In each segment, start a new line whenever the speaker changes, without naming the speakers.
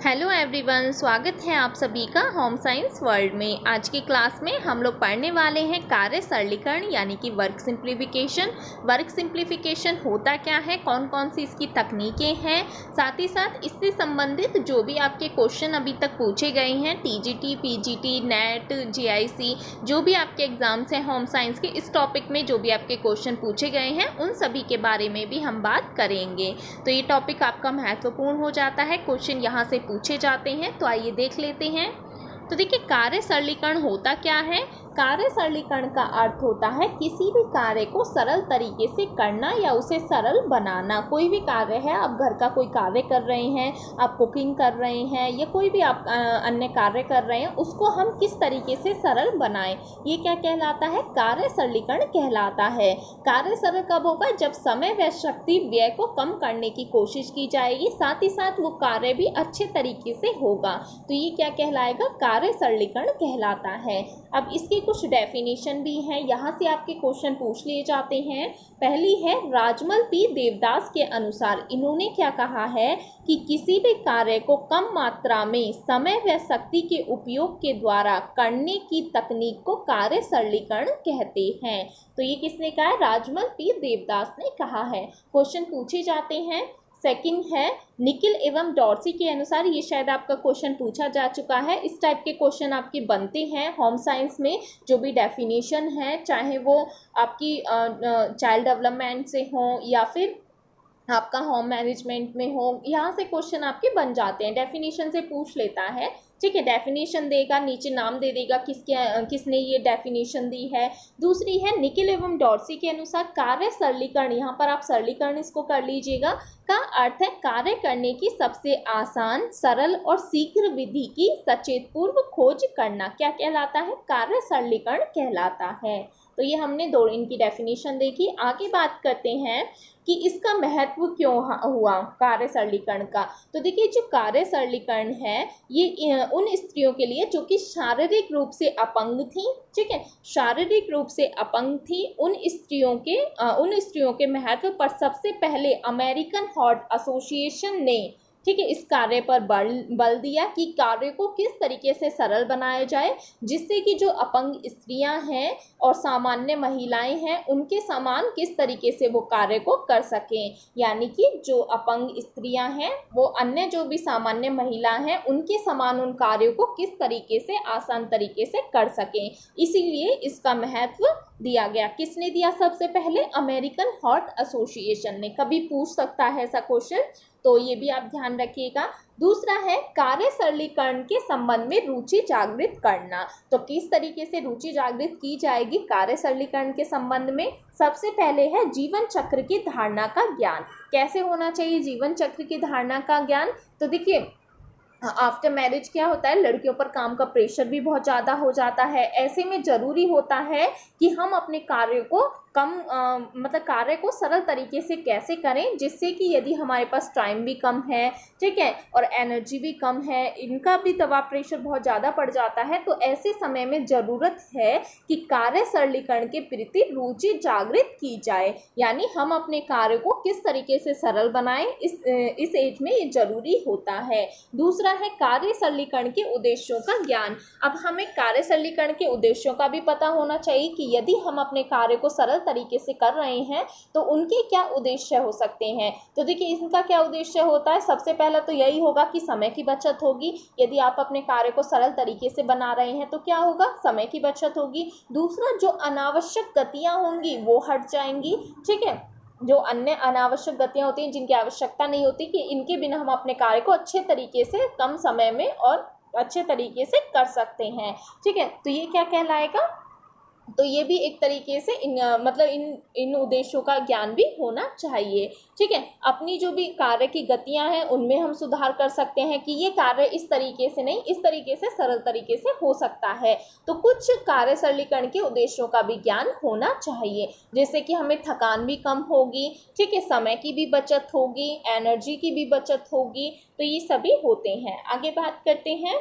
Hello everyone, स्वागत है आप सभी का होम साइंस वर्ल्ड में। आज की क्लास में हम लोग पढ़ने वाले हैं कार्य सरलीकरण यानी कि वर्क सिंप्लीफिकेशन। वर्क सिंप्लीफिकेशन होता क्या है, कौन कौन सी इसकी तकनीकें हैं, साथ ही साथ इससे संबंधित जो भी आपके क्वेश्चन अभी तक पूछे गए हैं टीजीटी, पीजीटी, नेट, जीआईसी, जो भी आपके एग्जाम्स हैं होम साइंस के, इस टॉपिक में जो भी आपके क्वेश्चन पूछे गए हैं उन सभी के बारे में भी हम बात करेंगे। तो ये टॉपिक आपका महत्वपूर्ण हो जाता है, क्वेश्चन यहाँ से पूछे जाते हैं। तो आइए देख लेते हैं। तो देखिए, कार्य सरलीकरण होता क्या है। कार्य सरलीकरण का अर्थ होता है किसी भी कार्य को सरल तरीके से करना या उसे सरल बनाना। कोई भी कार्य है, आप घर का कोई कार्य कर रहे हैं, आप कुकिंग कर रहे हैं या कोई भी आप अन्य कार्य कर रहे हैं, उसको हम किस तरीके से सरल बनाएं, ये क्या कहलाता है, कार्य सरलीकरण कहलाता है। कार्य सरल कब होगा, जब समय व शक्ति व्यय को कम करने की कोशिश की जाएगी, साथ ही साथ वो कार्य भी अच्छे तरीके से होगा। तो ये क्या कहलाएगा, कार्य सरलीकरण कहलाता है। अब इसकी कुछ डेफिनेशन भी है, यहाँ से आपके क्वेश्चन पूछ लिए जाते हैं। पहली है राजमल पी देवदास के अनुसार, इन्होंने क्या कहा है कि किसी भी कार्य को कम मात्रा में समय व शक्ति के उपयोग के द्वारा करने की तकनीक को कार्य सरलीकरण कहते हैं। तो ये किसने कहा है, राजमल पी देवदास ने कहा है। क्वेश्चन पूछे जाते हैं। सेकंड है निकिल एवं डॉर्सी के अनुसार, ये शायद आपका क्वेश्चन पूछा जा चुका है। इस टाइप के क्वेश्चन आपके बनते हैं होम साइंस में। जो भी डेफिनेशन है, चाहे वो आपकी चाइल्ड डेवलपमेंट से हो या फिर आपका होम मैनेजमेंट में हो, यहाँ से क्वेश्चन आपके बन जाते हैं। डेफिनेशन से पूछ लेता है, ठीक है, डेफिनेशन देगा, नीचे नाम दे देगा किसने ये डेफिनेशन दी है। दूसरी है निकिल एवं डॉर्सी के अनुसार कार्य सरलीकरण, यहाँ पर आप सरलीकरण इसको कर लीजिएगा, का अर्थ है कार्य करने की सबसे आसान, सरल और शीघ्र विधि की सचेत पूर्व खोज करना। क्या कहलाता है, कार्य सरलीकरण कहलाता है। तो ये हमने दो इनकी डेफिनेशन देखी। आगे बात करते हैं कि इसका महत्व क्यों हुआ कार्य सरलीकरण का। तो देखिए, जो कार्य सरलीकरण है ये उन स्त्रियों के लिए जो कि शारीरिक रूप से अपंग थी, ठीक है, शारीरिक रूप से अपंग थी, उन स्त्रियों के महत्व पर सबसे पहले अमेरिकन हार्ट एसोसिएशन ने, ठीक है, इस कार्य पर बल दिया कि कार्य को किस तरीके से सरल बनाया जाए, जिससे कि जो अपंग स्त्रियां हैं और सामान्य महिलाएं हैं उनके समान किस तरीके से वो कार्य को कर सकें। यानी कि जो अपंग स्त्रियां हैं वो अन्य जो भी सामान्य महिला हैं उनके समान उन कार्यों को किस तरीके से आसान तरीके से कर सकें, इसीलिए इसका महत्व दिया गया। किसने दिया, सबसे पहले अमेरिकन हार्ट एसोसिएशन ने। कभी पूछ सकता है ऐसा क्वेश्चन, तो ये भी आप ध्यान रखिएगा। दूसरा है कार्य सरलीकरण के संबंध में रुचि जागृत करना। तो किस तरीके से रुचि जागृत की जाएगी कार्य सरलीकरण के संबंध में। सबसे पहले है जीवन चक्र की धारणा का ज्ञान। कैसे होना चाहिए जीवन चक्र की धारणा का ज्ञान। तो देखिए, आफ्टर मैरिज क्या होता है, लड़कियों पर काम का प्रेशर भी बहुत ज़्यादा हो जाता है। ऐसे में ज़रूरी होता है कि हम अपने कार्य को कार्य को सरल तरीके से कैसे करें, जिससे कि यदि हमारे पास टाइम भी कम है, ठीक है, और एनर्जी भी कम है, इनका भी दबाव प्रेशर बहुत ज़्यादा पड़ जाता है, तो ऐसे समय में ज़रूरत है कि कार्य सरलीकरण के प्रति रुचि जागृत की जाए। यानी हम अपने कार्य को किस तरीके से सरल बनाएं, इस एज में ये जरूरी होता है। दूसरा है कार्य सरलीकरण के उद्देश्यों का ज्ञान। अब हमें कार्य सरलीकरण के उद्देश्यों का भी पता होना चाहिए कि यदि हम अपने कार्य को सरल तरीके से कर रहे हैं तो उनके क्या उद्देश्य हो सकते हैं। तो देखिए, इनका क्या उद्देश्य होता है, सबसे पहला तो यही होगा कि समय की बचत होगी। यदि आप अपने कार्य को सरल तरीके से बना रहे हैं तो क्या होगा, समय की बचत होगी। दूसरा, जो अनावश्यक गतियां होंगी वो हट जाएंगी, ठीक है, जो अन्य अनावश्यक गतियां होती हैं जिनकी आवश्यकता नहीं होती, कि इनके बिना हम अपने कार्य को अच्छे तरीके से कम समय में और अच्छे तरीके से कर सकते हैं, ठीक है। तो ये क्या कहलाएगा, तो ये भी एक तरीके से इन उद्देश्यों का ज्ञान भी होना चाहिए, ठीक है। अपनी जो भी कार्य की गतियां हैं उनमें हम सुधार कर सकते हैं कि ये कार्य इस तरीके से नहीं, इस तरीके से सरल तरीके से हो सकता है। तो कुछ कार्य सरलीकरण के उद्देश्यों का भी ज्ञान होना चाहिए, जैसे कि हमें थकान भी कम होगी, ठीक है, समय की भी बचत होगी, एनर्जी की भी बचत होगी, तो ये सभी होते हैं। आगे बात करते हैं,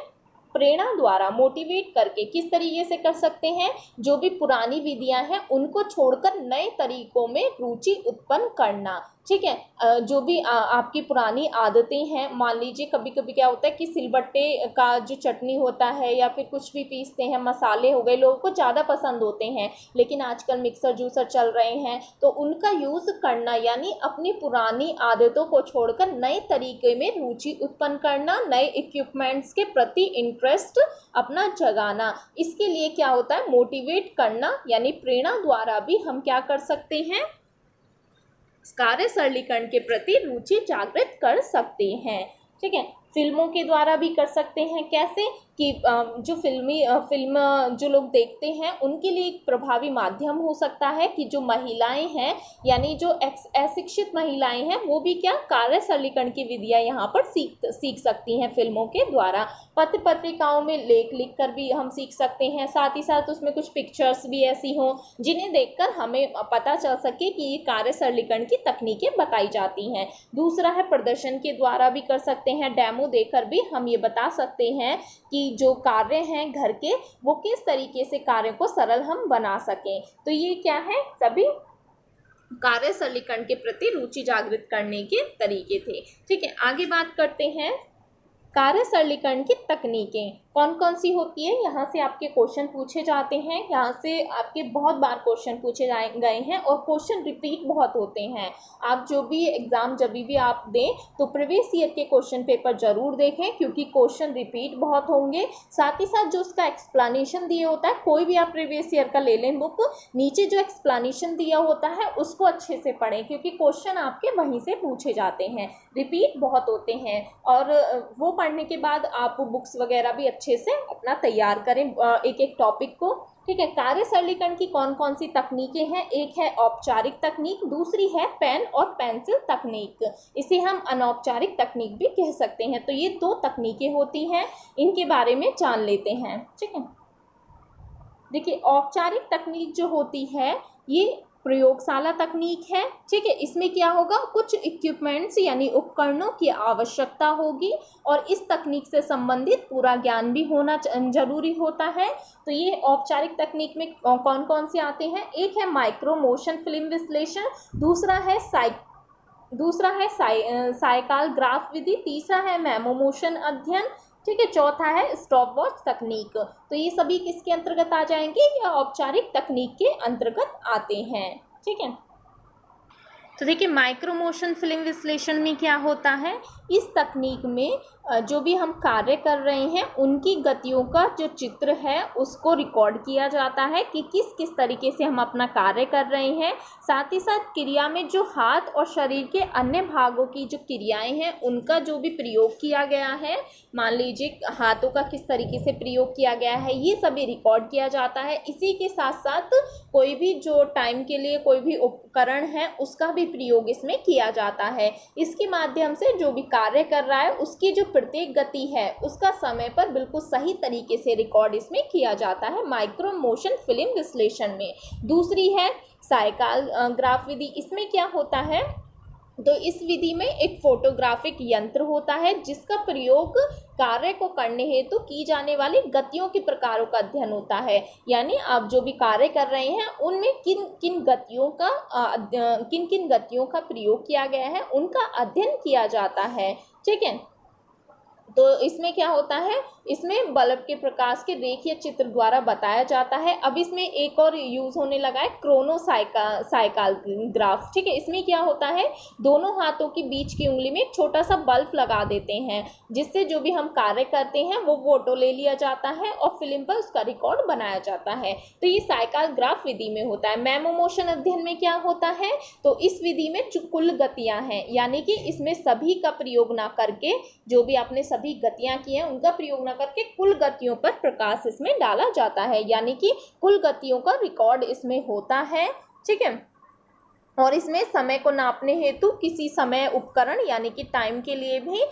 प्रेरणा द्वारा मोटिवेट करके किस तरीके से कर सकते हैं, जो भी पुरानी विधियां हैं उनको छोड़कर नए तरीकों में रुचि उत्पन्न करना। ठीक है। जो भी आपकी पुरानी आदतें हैं, मान लीजिए कभी कभी क्या होता है कि सिलबट्टे का जो चटनी होता है या फिर कुछ भी पीसते हैं, मसाले हो गए, लोगों को ज़्यादा पसंद होते हैं, लेकिन आजकल मिक्सर जूसर चल रहे हैं, तो उनका यूज़ करना, यानी अपनी पुरानी आदतों को छोड़कर नए तरीके में रुचि उत्पन्न करना, नए इक्विपमेंट्स के प्रति इंटरेस्ट अपना जगाना। इसके लिए क्या होता है, मोटिवेट करना, यानी प्रेरणा द्वारा भी हम क्या कर सकते हैं, कार्य सरलीकरण के प्रति रुचि जागृत कर सकते हैं। ठीक है। फिल्मों के द्वारा भी कर सकते हैं। कैसे कि जो फिल्म जो लोग देखते हैं उनके लिए एक प्रभावी माध्यम हो सकता है कि जो महिलाएं हैं, यानी जो अशिक्षित महिलाएं हैं, वो भी क्या कार्य सरलीकरण की विधियां यहाँ पर सीख सकती हैं फिल्मों के द्वारा। पत्र पत्रिकाओं में लेख लिख कर भी हम सीख सकते हैं। साथ ही साथ उसमें कुछ पिक्चर्स भी ऐसी हों जिन्हें देखकर हमें पता चल सके कि ये कार्य सरलीकरण की तकनीकें बताई जाती हैं। दूसरा है प्रदर्शन के द्वारा भी कर सकते हैं। डेमो देकर भी हम ये बता सकते हैं कि जो कार्य हैं घर के, वो किस तरीके से कार्य को सरल हम बना सकें। तो ये क्या है, सभी कार्य सरलीकरण के प्रति रुचि जागृत करने के तरीके थे। ठीक है, आगे बात करते हैं कार्य सरलीकरण की तकनीकें कौन कौन सी होती है। यहाँ से आपके क्वेश्चन पूछे जाते हैं, यहाँ से आपके बहुत बार क्वेश्चन पूछे गए हैं और क्वेश्चन रिपीट बहुत होते हैं। आप जो भी एग्ज़ाम जब भी आप दें तो प्रीवियस ईयर के क्वेश्चन पेपर ज़रूर देखें, क्योंकि क्वेश्चन रिपीट बहुत होंगे। साथ ही साथ जो उसका एक्सप्लेनेशन दिया होता है, कोई भी आप प्रीवियस ईयर का ले लें बुक, नीचे जो एक्सप्लेनेशन दिया होता है उसको अच्छे से पढ़ें, क्योंकि क्वेश्चन आपके वहीं से पूछे जाते हैं, रिपीट बहुत होते हैं। और वो पढ़ने के बाद आप बुक्स वगैरह भी अच्छे से अपना तैयार करें एक एक टॉपिक को। ठीक है। कार्य सरलीकरण की कौन कौन सी तकनीकें हैं, एक है औपचारिक तकनीक, दूसरी है पेन और पेंसिल तकनीक, इसे हम अनौपचारिक तकनीक भी कह सकते हैं। तो ये दो तकनीकें होती हैं, इनके बारे में जान लेते हैं। ठीक है। देखिए, औपचारिक तकनीक जो होती है ये प्रयोगशाला तकनीक है। ठीक है। इसमें क्या होगा, कुछ इक्विपमेंट्स यानी उपकरणों की आवश्यकता होगी और इस तकनीक से संबंधित पूरा ज्ञान भी होना जरूरी होता है। तो ये औपचारिक तकनीक में कौन कौन से आते हैं, एक है माइक्रो मोशन फिल्म विश्लेषण, दूसरा है साइकाल ग्राफ विधि, तीसरा है मेमो मोशन अध्ययन, ठीक है, चौथा है स्टॉप वॉच तकनीक। तो ये सभी किसके अंतर्गत आ जाएंगे, या औपचारिक तकनीक के अंतर्गत आते हैं। ठीक है। तो देखिए, माइक्रो मोशन फिल्म विश्लेषण में क्या होता है, इस तकनीक में जो भी हम कार्य कर रहे हैं उनकी गतियों का जो चित्र है उसको रिकॉर्ड किया जाता है कि किस किस तरीके से हम अपना कार्य कर रहे हैं। साथ ही साथ क्रिया में जो हाथ और शरीर के अन्य भागों की जो क्रियाएं हैं उनका जो भी प्रयोग किया गया है, मान लीजिए हाथों का किस तरीके से प्रयोग किया गया है, ये सभी रिकॉर्ड किया जाता है। इसी के साथ साथ कोई भी जो टाइम के लिए कोई भी उपकरण है उसका भी प्रयोग इसमें किया जाता है। इसके माध्यम से जो भी कार्य कर रहा है उसकी जो प्रत्येक गति है उसका समय पर बिल्कुल सही तरीके से रिकॉर्ड इसमें किया जाता है माइक्रो मोशन फिल्म विश्लेषण में। दूसरी है साइकाल ग्राफ विधि। इसमें क्या होता है, तो इस विधि में एक फोटोग्राफिक यंत्र होता है जिसका प्रयोग कार्य को करने हेतु की जाने वाली गतियों के प्रकारों का अध्ययन होता है। यानी आप जो भी कार्य कर रहे हैं उनमें किन किन गतियों का प्रयोग किया गया है उनका अध्ययन किया जाता है। ठीक है। तो इसमें क्या होता है, इसमें बल्ब के प्रकाश के रेखीय चित्र द्वारा बताया जाता है। अब इसमें एक और यूज होने लगा है क्रोनो साइकाल ग्राफ। ठीक है। इसमें क्या होता है, दोनों हाथों के बीच की उंगली में एक छोटा सा बल्ब लगा देते हैं जिससे जो भी हम कार्य करते हैं वो फोटो ले लिया जाता है और फिल्म पर उसका रिकॉर्ड बनाया जाता है। तो ये साइकाल ग्राफ विधि में होता है। मेमो मोशन अध्ययन में क्या होता है, तो इस विधि में जो कुल गतियां हैं, यानी कि इसमें सभी का प्रयोग ना करके, जो भी आपने सभी गतियां की हैं उनका प्रयोग न करके कुल गतियों पर प्रकाश इसमें डाला जाता है, यानी कि कुल गतियों का रिकॉर्ड इसमें होता है। ठीक है। और इसमें समय को नापने हेतु किसी समय उपकरण यानी कि टाइम के लिए भी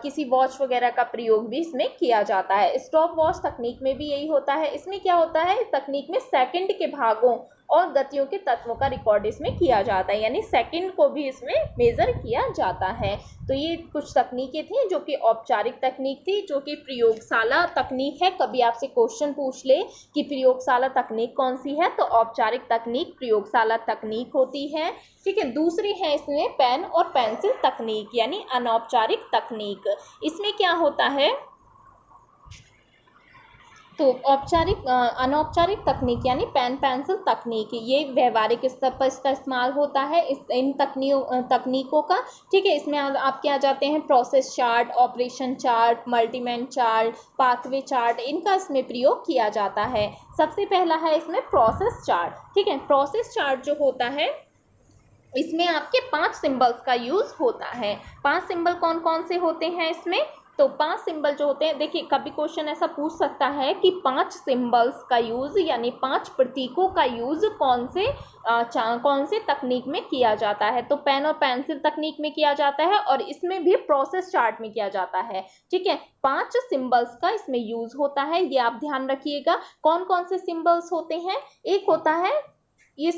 किसी वॉच वगैरह का प्रयोग भी इसमें किया जाता है। स्टॉप वॉच तकनीक में भी यही होता है। इसमें क्या होता है, इस तकनीक में सेकंड के भागों और गतियों के तत्वों का रिकॉर्ड इसमें किया जाता है, यानी सेकंड को भी इसमें मेजर किया जाता है। तो ये कुछ तकनीकें थी जो कि औपचारिक तकनीक थी, जो कि प्रयोगशाला तकनीक है। कभी आपसे क्वेश्चन पूछ ले कि प्रयोगशाला तकनीक कौन सी है, तो औपचारिक तकनीक प्रयोगशाला तकनीक होती है। है। ठीक है, दूसरी है इसमें पेन और पेंसिल तकनीक यानी अनौपचारिक तकनीक। इसमें क्या होता है, तो अनौपचारिक तकनीक यानी पेन पेंसिल तकनीक, ये व्यवहारिक स्तर पर इसका इस्तेमाल होता है इन तकनीकों का। ठीक है, इसमें आप क्या जाते हैं, process chart, operation chart, multiman chart, pathway chart, इनका इसमें प्रयोग किया जाता है। सबसे पहला है इसमें प्रोसेस चार्ट। ठीक है, प्रोसेस चार्ट जो होता है इसमें आपके 5 सिंबल्स का यूज होता है। 5 सिंबल कौन कौन से होते हैं इसमें, तो 5 सिंबल जो होते हैं, देखिए कभी क्वेश्चन ऐसा पूछ सकता है कि 5 सिंबल्स का यूज़ यानी 5 प्रतीकों का यूज़ कौन से तकनीक में किया जाता है, तो पेन और पेंसिल तकनीक में किया जाता है और इसमें भी प्रोसेस चार्ट में किया जाता है। ठीक है, 5 सिंबल्स का इसमें यूज़ होता है, ये आप ध्यान रखिएगा। कौन कौन से सिंबल्स होते हैं, एक होता है ये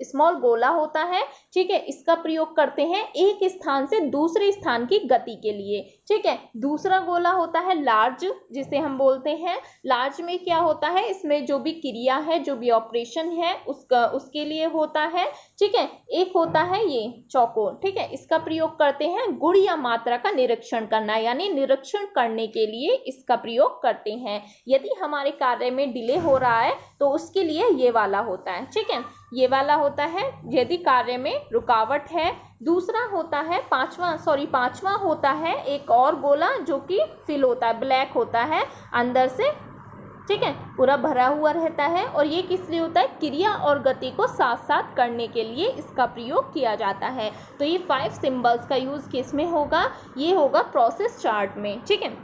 स्मॉल गोला होता है। ठीक है, इसका प्रयोग करते हैं एक स्थान से दूसरे स्थान की गति के लिए। ठीक है, दूसरा गोला होता है लार्ज, जिसे हम बोलते हैं। लार्ज में क्या होता है, इसमें जो भी क्रिया है, जो भी ऑपरेशन है उसके लिए होता है। ठीक है, एक होता है ये चौकोर। ठीक है, इसका प्रयोग करते हैं गुण या मात्रा का निरीक्षण करना, यानी निरीक्षण करने के लिए इसका प्रयोग करते हैं। यदि हमारे कार्य में डिले हो रहा है तो उसके लिए ये वाला होता है। ठीक है, ये वाला होता है यदि कार्य में रुकावट है। दूसरा होता है पांचवा होता है एक और गोला जो कि फिल होता है, ब्लैक होता है अंदर से। ठीक है, पूरा भरा हुआ रहता है और ये किस लिए होता है, क्रिया और गति को साथ साथ करने के लिए इसका प्रयोग किया जाता है। तो ये 5 सिंबल्स का यूज किस में होगा, ये होगा प्रोसेस चार्ट में। ठीक है,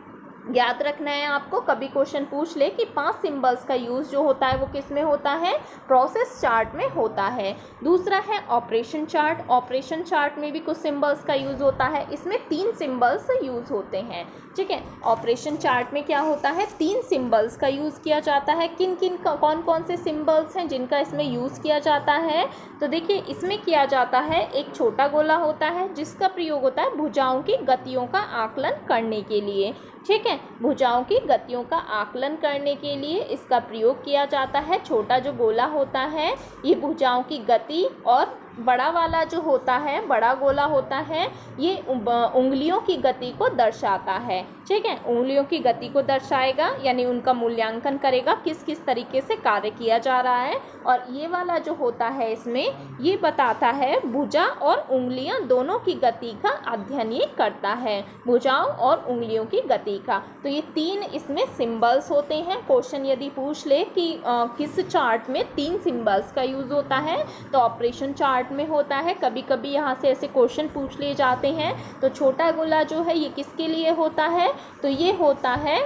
याद रखना है आपको, कभी क्वेश्चन पूछ ले कि 5 सिंबल्स का यूज़ जो होता है वो किस में होता है, प्रोसेस चार्ट में होता है। दूसरा है ऑपरेशन चार्ट। ऑपरेशन चार्ट में भी कुछ सिंबल्स का यूज़ होता है, इसमें 3 सिंबल्स यूज़ होते हैं। ठीक है, ऑपरेशन चार्ट में क्या होता है, 3 सिंबल्स का यूज़ किया जाता है। कौन कौन से सिंबल्स हैं जिनका इसमें यूज़ किया जाता है, तो देखिए इसमें किया जाता है, एक छोटा गोला होता है जिसका प्रयोग होता है भुजाओं की गतियों का आकलन करने के लिए। ठीक है, भुजाओं की गतियों का आकलन करने के लिए इसका प्रयोग किया जाता है। छोटा जो गोला होता है ये भुजाओं की गति, और बड़ा वाला जो होता है, बड़ा गोला होता है, ये उंगलियों की गति को दर्शाता है। ठीक है, उंगलियों की गति को दर्शाएगा, यानी उनका मूल्यांकन करेगा किस किस तरीके से कार्य किया जा रहा है। और ये वाला जो होता है इसमें ये बताता है भुजा और उंगलियां दोनों की गति का अध्ययन ये करता है, भुजाओं और उंगलियों की गति का। तो ये 3 इसमें सिंबल्स होते हैं। क्वेश्चन यदि पूछ ले कि किस चार्ट में 3 सिंबल्स का यूज होता है, तो ऑपरेशन चार्ट में होता है। कभी कभी यहाँ से ऐसे क्वेश्चन पूछ लिए जाते हैं। तो छोटा गोला जो है ये किसके लिए होता है, तो ये होता है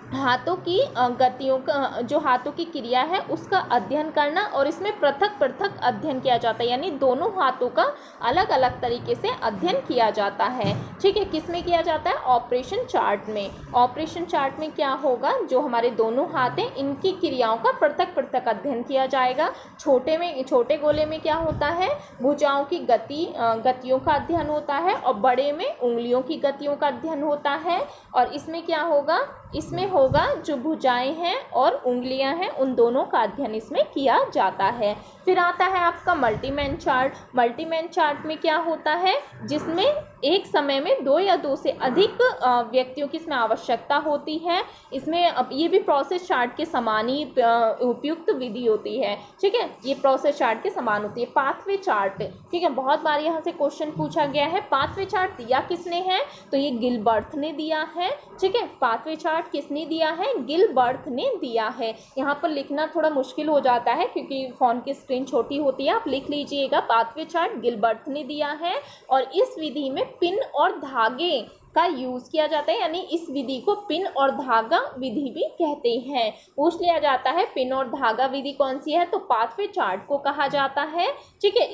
हाथों की गतियों का, जो हाथों की क्रिया है उसका अध्ययन करना, और इसमें पृथक पृथक अध्ययन किया जाता है, यानी दोनों हाथों का अलग अलग तरीके से अध्ययन किया जाता है। ठीक है, किस में किया जाता है, ऑपरेशन चार्ट में। ऑपरेशन चार्ट में क्या होगा, जो हमारे दोनों हाथ हैं इनकी क्रियाओं का पृथक पृथक अध्ययन किया जाएगा। छोटे गोले में क्या होता है, भुजाओं की गतियों का अध्ययन होता है, और बड़े में उंगलियों की गतियों का अध्ययन होता है। और इसमें क्या होगा, इसमें होगा जो भुजाएं हैं और उंगलियां हैं उन दोनों का अध्ययन इसमें किया जाता है। फिर आता है आपका मल्टीमैन चार्ट। मल्टीमैन चार्ट में क्या होता है, जिसमें एक समय में 2 या 2 से अधिक व्यक्तियों की इसमें आवश्यकता होती है। इसमें अब ये भी प्रोसेस चार्ट के समान ही उपयुक्त विधि होती है। ठीक है, ये प्रोसेस चार्ट के समान होती है। पाथवे चार्ट, ठीक है, बहुत बार यहाँ से क्वेश्चन पूछा गया है। पाथवे चार्ट दिया किसने है, तो ये गिलबर्ट ने दिया है। ठीक है, पाथवे चार्ट किसने दिया है, गिलबर्ट ने दिया है। यहाँ पर लिखना थोड़ा मुश्किल हो जाता है क्योंकि फ़ोन की स्क्रीन छोटी होती है, आप लिख लीजिएगा, पाथवे चार्ट गिलबर्ट ने दिया है। और इस विधि में पिन और धागे का यूज़ किया जाता है, यानी इस विधि को पिन और धागा विधि भी कहते हैं। पूछ लिया जाता है पिन और धागा विधि कौन सी है, तो पाथवे चार्ट को कहा जाता है। ठीक है,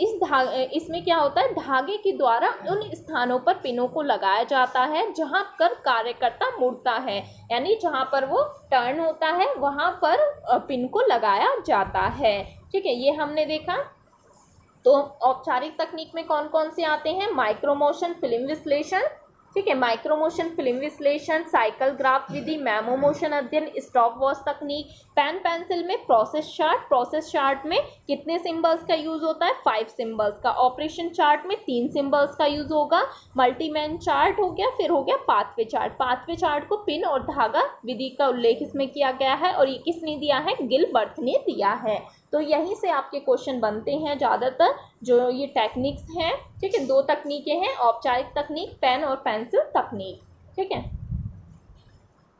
इसमें क्या होता है, धागे के द्वारा उन स्थानों पर पिनों को लगाया जाता है जहां पर कार्यकर्ता मुड़ता है, यानी जहां पर वो टर्न होता है वहां पर पिन को लगाया जाता है। ठीक है, ये हमने देखा। तो औपचारिक तकनीक में कौन कौन से आते हैं, माइक्रोमोशन, फिल्म विश्लेषण, ठीक है। माइक्रोमोशन, फिल्म विश्लेषण, साइकिल ग्राफ विधि, मेमो मोशन अध्ययन, स्टॉप वॉच तकनीक। पेन पेंसिल में प्रोसेस चार्ट में कितने सिंबल्स का यूज होता है? 5 सिंबल्स का। ऑपरेशन चार्ट में 3 सिंबल्स का यूज होगा। मल्टीमैन चार्ट हो गया, फिर हो गया पाथवे चार्ट। पाथवे चार्ट को पिन और धागा विधि का उल्लेख इसमें किया गया है और ये किसने दिया है? गिलबर्थ ने दिया है। तो यहीं से आपके क्वेश्चन बनते हैं ज़्यादातर, जो ये टेक्निक्स हैं। ठीक है, 2 तकनीकें हैं, औपचारिक तकनीक, पेन और पेंसिल तकनीक। ठीक है।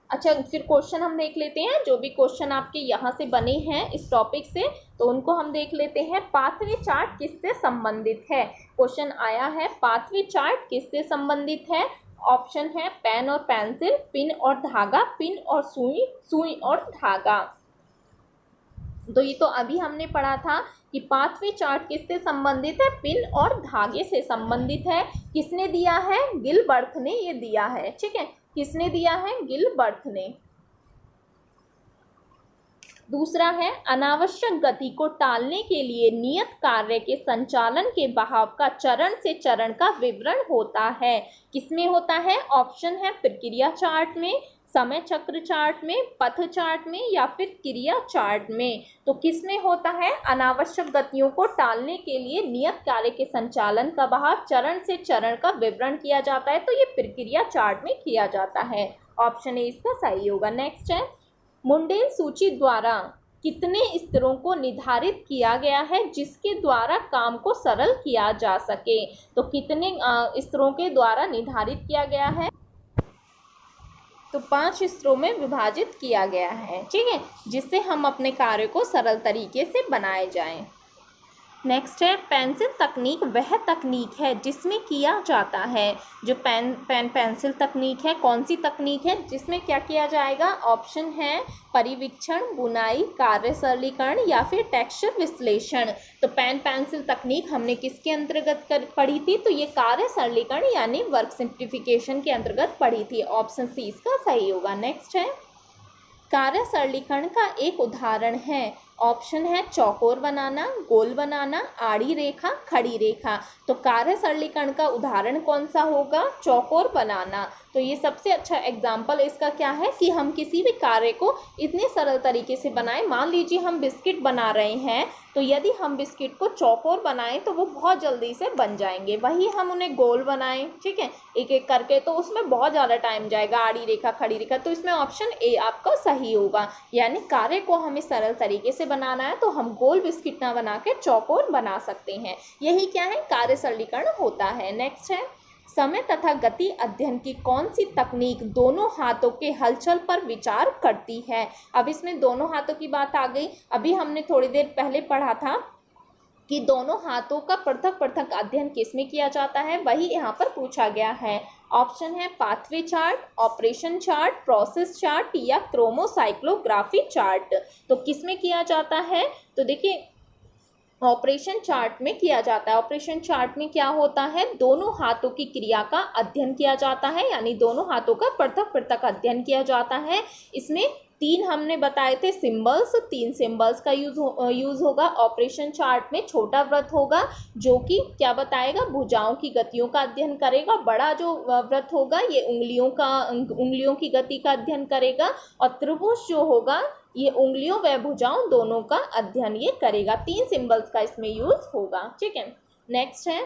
अच्छा, फिर क्वेश्चन हम देख लेते हैं। जो भी क्वेश्चन आपके यहाँ से बने हैं इस टॉपिक से, तो उनको हम देख लेते हैं। पाथवे चार्ट किससे संबंधित है? क्वेश्चन आया है, पाथवे चार्ट किससे संबंधित है? ऑप्शन है पेन और पेंसिल, पिन और धागा, पिन और सुई, सुई और धागा। तो ये तो अभी हमने पढ़ा था कि पाथवे चार्ट किससे संबंधित है? पिन और धागे से संबंधित है। किसने दिया है? गिलबर्थ ने ये दिया है। ठीक है, किसने दिया है? गिलबर्थ ने। दूसरा है, अनावश्यक गति को टालने के लिए नियत कार्य के संचालन के बहाव का चरण से चरण का विवरण होता है। किसमें होता है? ऑप्शन है प्रक्रिया चार्ट में, समय चक्र चार्ट में, पथ चार्ट में या फिर क्रिया चार्ट में। तो किसमें होता है? अनावश्यक गतियों को टालने के लिए नियत कार्य के संचालन का बहाव चरण से चरण का विवरण किया जाता है, तो ये प्रक्रिया चार्ट में किया जाता है। ऑप्शन ए इसका सही होगा। नेक्स्ट है, मुंडेल सूची द्वारा कितने स्तरों को निर्धारित किया गया है जिसके द्वारा काम को सरल किया जा सके? तो कितने स्तरों के द्वारा निर्धारित किया गया है? तो 5 स्तरों में विभाजित किया गया है। ठीक है, जिससे हम अपने कार्य को सरल तरीके से बनाए जाएं। नेक्स्ट है, पेंसिल तकनीक वह तकनीक है जिसमें किया जाता है। जो पेंसिल तकनीक है, कौन सी तकनीक है जिसमें क्या किया जाएगा? ऑप्शन है परिवीक्षण, बुनाई, कार्य सरलीकरण या फिर टेक्सचर विश्लेषण। तो पेंसिल तकनीक हमने किसके अंतर्गत पढ़ी थी? तो ये कार्य सरलीकरण यानी वर्क सिंप्लीफिकेशन के अंतर्गत पढ़ी थी। ऑप्शन सी इसका सही होगा। नेक्स्ट है, कार्य सरलीकरण का एक उदाहरण है। ऑप्शन है चौकोर बनाना, गोल बनाना, आड़ी रेखा, खड़ी रेखा। तो कार्य सरलीकरण का उदाहरण कौन सा होगा? चौकोर बनाना। तो ये सबसे अच्छा एग्जाम्पल इसका क्या है कि हम किसी भी कार्य को इतने सरल तरीके से बनाएं। मान लीजिए हम बिस्किट बना रहे हैं, तो यदि हम बिस्किट को चौकोर बनाएं तो वो बहुत जल्दी से बन जाएंगे। वही हम उन्हें गोल बनाएं, ठीक है, एक एक करके, तो उसमें बहुत ज़्यादा टाइम जाएगा, आड़ी रेखा, खड़ी रेखा। तो इसमें ऑप्शन ए आपका सही होगा। यानी कार्य को हमें सरल तरीके से बनाना है तो हम गोल बिस्किट ना बना के चौकोर बना सकते हैं। यही क्या है? कार्य सरलीकरण होता है। नेक्स्ट है, समय तथा गति अध्ययन की कौन सी तकनीक दोनों हाथों के हलचल पर विचार करती है? अब इसमें दोनों हाथों की बात आ गई। अभी हमने थोड़ी देर पहले पढ़ा था कि दोनों हाथों का पृथक पृथक अध्ययन किसमें किया जाता है, वही यहाँ पर पूछा गया है। ऑप्शन है pathway chart, operation chart, process chart या क्रोमोसाइक्लोग्राफी चार्ट। तो किसमें किया जाता है? तो देखिए ऑपरेशन चार्ट में किया जाता है। ऑपरेशन चार्ट में क्या होता है? दोनों हाथों की क्रिया का अध्ययन किया जाता है, यानी दोनों हाथों का पृथक पृथक अध्ययन किया जाता है। इसमें 3 हमने बताए थे सिंबल्स, 3 सिंबल्स का यूज होगा। ऑपरेशन चार्ट में छोटा वृत्त होगा जो कि क्या बताएगा? भुजाओं की गतियों का अध्ययन करेगा। बड़ा जो वृत्त होगा ये उंगलियों की गति का अध्ययन करेगा। और त्रिभुज जो होगा ये उंगलियों व भुजाओं दोनों का अध्ययन ये करेगा। 3 सिंबल्स का इसमें यूज होगा। ठीक है, नेक्स्ट है,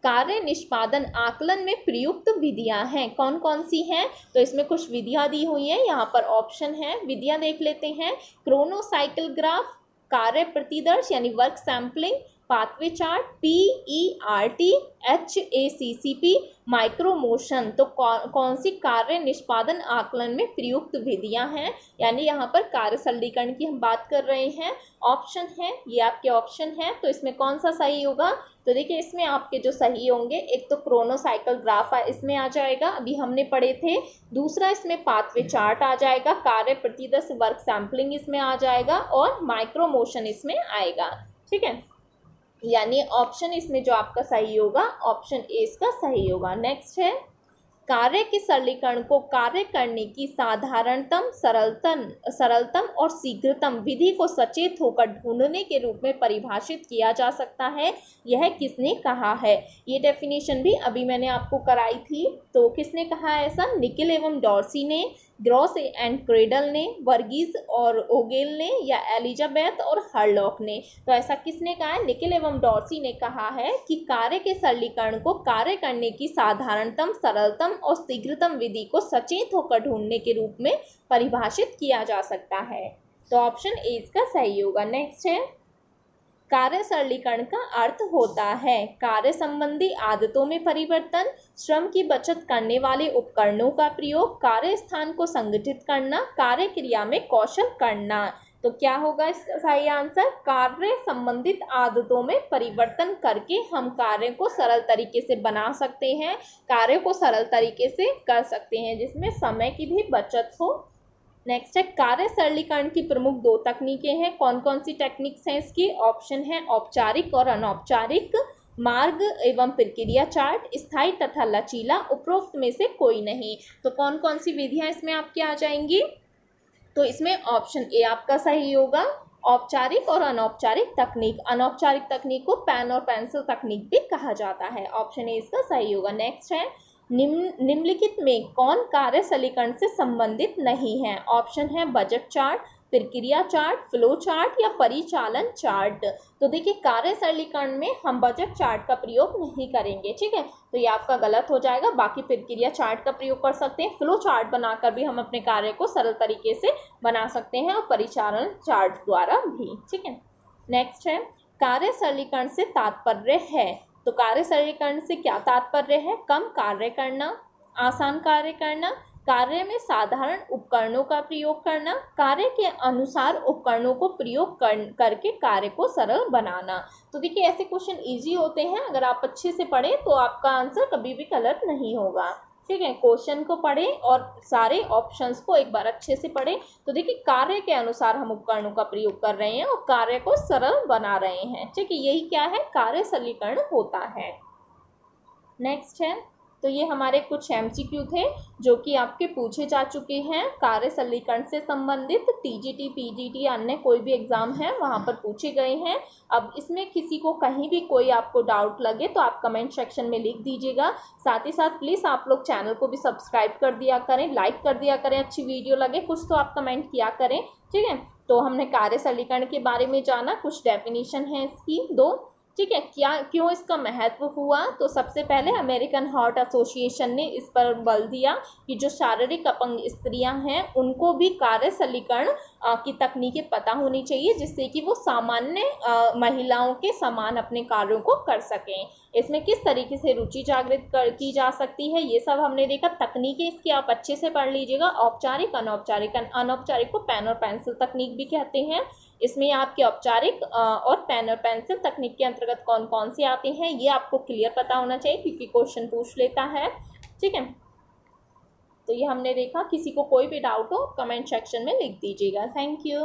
कार्य निष्पादन आकलन में प्रयुक्त विधियां हैं। कौन कौन सी हैं? तो इसमें कुछ विधियां दी हुई हैं, यहाँ पर ऑप्शन है, विधियां देख लेते हैं। क्रोनोसाइकिल ग्राफ, कार्य प्रतिदर्श यानी work sampling, pathway chart, PERT, HACCP, माइक्रोमोशन। तो कौन सी कार्य निष्पादन आकलन में प्रयुक्त विधियां हैं? यानी यहाँ पर कार्य सरलीकरण की हम बात कर रहे हैं। ऑप्शन है, ये आपके ऑप्शन है, तो इसमें कौन सा सही होगा? तो देखिए इसमें आपके जो सही होंगे, एक तो क्रोनोसाइकिल ग्राफ इसमें आ जाएगा, अभी हमने पढ़े थे। दूसरा इसमें पाथवे चार्ट आ जाएगा, कार्य प्रतिदर्श वर्क सैम्पलिंग इसमें आ जाएगा और माइक्रोमोशन इसमें आएगा। ठीक है, यानी ऑप्शन इसमें जो आपका सही होगा, ऑप्शन ए इसका सही होगा। नेक्स्ट है, कार्य के सरलीकरण को कार्य करने की साधारणतम सरलतम और शीघ्रतम विधि को सचेत होकर ढूंढने के रूप में परिभाषित किया जा सकता है। यह किसने कहा है? ये डेफिनेशन भी अभी मैंने आपको कराई थी। तो किसने कहा है ऐसा? निकेल एवं डॉर्सी ने, ग्रॉस एंड क्रेडल ने, वर्गीज और ओगेल ने, या एलिजाबेथ और हरलॉक ने? तो ऐसा किसने कहा है? निकेल एवं डॉर्सी ने कहा है कि कार्य के सरलीकरण को कार्य करने की साधारणतम, सरलतम और शीघ्रतम विधि को सचेत होकर ढूंढने के रूप में परिभाषित किया जा सकता है। तो ऑप्शन ए इसका सही होगा। नेक्स्ट है, कार्य सरलीकरण का अर्थ होता है कार्य संबंधी आदतों में परिवर्तन, श्रम की बचत करने वाले उपकरणों का प्रयोग, कार्य स्थान को संगठित करना, कार्य क्रिया में कौशल करना। तो क्या होगा इसका सही आंसर? कार्य संबंधित आदतों में परिवर्तन करके हम कार्य को सरल तरीके से बना सकते हैं, कार्य को सरल तरीके से कर सकते हैं जिसमें समय की भी बचत हो। नेक्स्ट है, कार्य सरलीकरण की प्रमुख 2 तकनीकें हैं। कौन कौन सी टेक्निक्स हैं इसकी? ऑप्शन है औपचारिक और अनौपचारिक, मार्ग एवं प्रक्रिया चार्ट, स्थायी तथा लचीला, उपरोक्त में से कोई नहीं। तो कौन कौन सी विधियां इसमें आपकी आ जाएंगी? तो इसमें ऑप्शन ए आपका सही होगा, औपचारिक और अनौपचारिक तकनीक। अनौपचारिक तकनीक को पेन और पेंसिल तकनीक भी कहा जाता है। ऑप्शन ए इसका सही होगा। नेक्स्ट है, निम्नलिखित में कौन कार्य सरलीकरण से संबंधित नहीं है? ऑप्शन है बजट चार्ट, प्रक्रिया चार्ट, फ्लो चार्ट या परिचालन चार्ट। तो देखिए, कार्य सरलीकरण में हम बजट चार्ट का प्रयोग नहीं करेंगे, ठीक है, तो ये आपका गलत हो जाएगा। बाकी प्रक्रिया चार्ट का प्रयोग कर सकते हैं, फ्लो चार्ट बनाकर भी हम अपने कार्य को सरल तरीके से बना सकते हैं और परिचालन चार्ट द्वारा भी, ठीक है। नेक्स्ट है, कार्य सरलीकरण से तात्पर्य है। तो कार्य सरलीकरण से क्या तात्पर्य है? कम कार्य करना, आसान कार्य करना, कार्य में साधारण उपकरणों का प्रयोग करना, कार्य के अनुसार उपकरणों को प्रयोग करके कार्य को सरल बनाना। तो देखिए, ऐसे क्वेश्चन इजी होते हैं, अगर आप अच्छे से पढ़ें तो आपका आंसर कभी भी गलत नहीं होगा, ठीक है। क्वेश्चन को पढ़ें और सारे ऑप्शंस को एक बार अच्छे से पढ़ें। तो देखिए, कार्य के अनुसार हम उपकरणों का प्रयोग कर रहे हैं और कार्य को सरल बना रहे हैं, ठीक है। यही क्या है? कार्य सरलीकरण होता है। नेक्स्ट है, तो ये हमारे कुछ एमसीक्यू थे जो कि आपके पूछे जा चुके हैं कार्य सरलीकरण से संबंधित। टीजीटी, पीजीटी, अन्य कोई भी एग्जाम है वहाँ पर पूछे गए हैं। अब इसमें किसी को कहीं भी कोई आपको डाउट लगे तो आप कमेंट सेक्शन में लिख दीजिएगा। साथ ही साथ प्लीज़ आप लोग चैनल को भी सब्सक्राइब कर दिया करें, लाइक कर दिया करें, अच्छी वीडियो लगे कुछ तो आप कमेंट किया करें, ठीक है। तो हमने कार्य सरलीकरण के बारे में जाना, कुछ डेफिनेशन है इसकी 2, ठीक है। क्यों इसका महत्व हुआ? तो सबसे पहले अमेरिकन हार्ट एसोसिएशन ने इस पर बल दिया कि जो शारीरिक अपंग स्त्रियां हैं उनको भी कार्य सरलीकरण की तकनीकें पता होनी चाहिए, जिससे कि वो सामान्य महिलाओं के समान अपने कार्यों को कर सकें। इसमें किस तरीके से रुचि जागृत की जा सकती है, ये सब हमने देखा। तकनीकें इसकी आप अच्छे से पढ़ लीजिएगा, औपचारिक, अनौपचारिक। अनौपचारिक को पेन और पेंसिल तकनीक भी कहते हैं। इसमें आपके औपचारिक और पेन और पेंसिल तकनीक के अंतर्गत कौन कौन से आते हैं ये आपको क्लियर पता होना चाहिए, क्योंकि क्वेश्चन पूछ लेता है, ठीक है। तो ये हमने देखा। किसी को कोई भी डाउट हो कमेंट सेक्शन में लिख दीजिएगा। Thank you.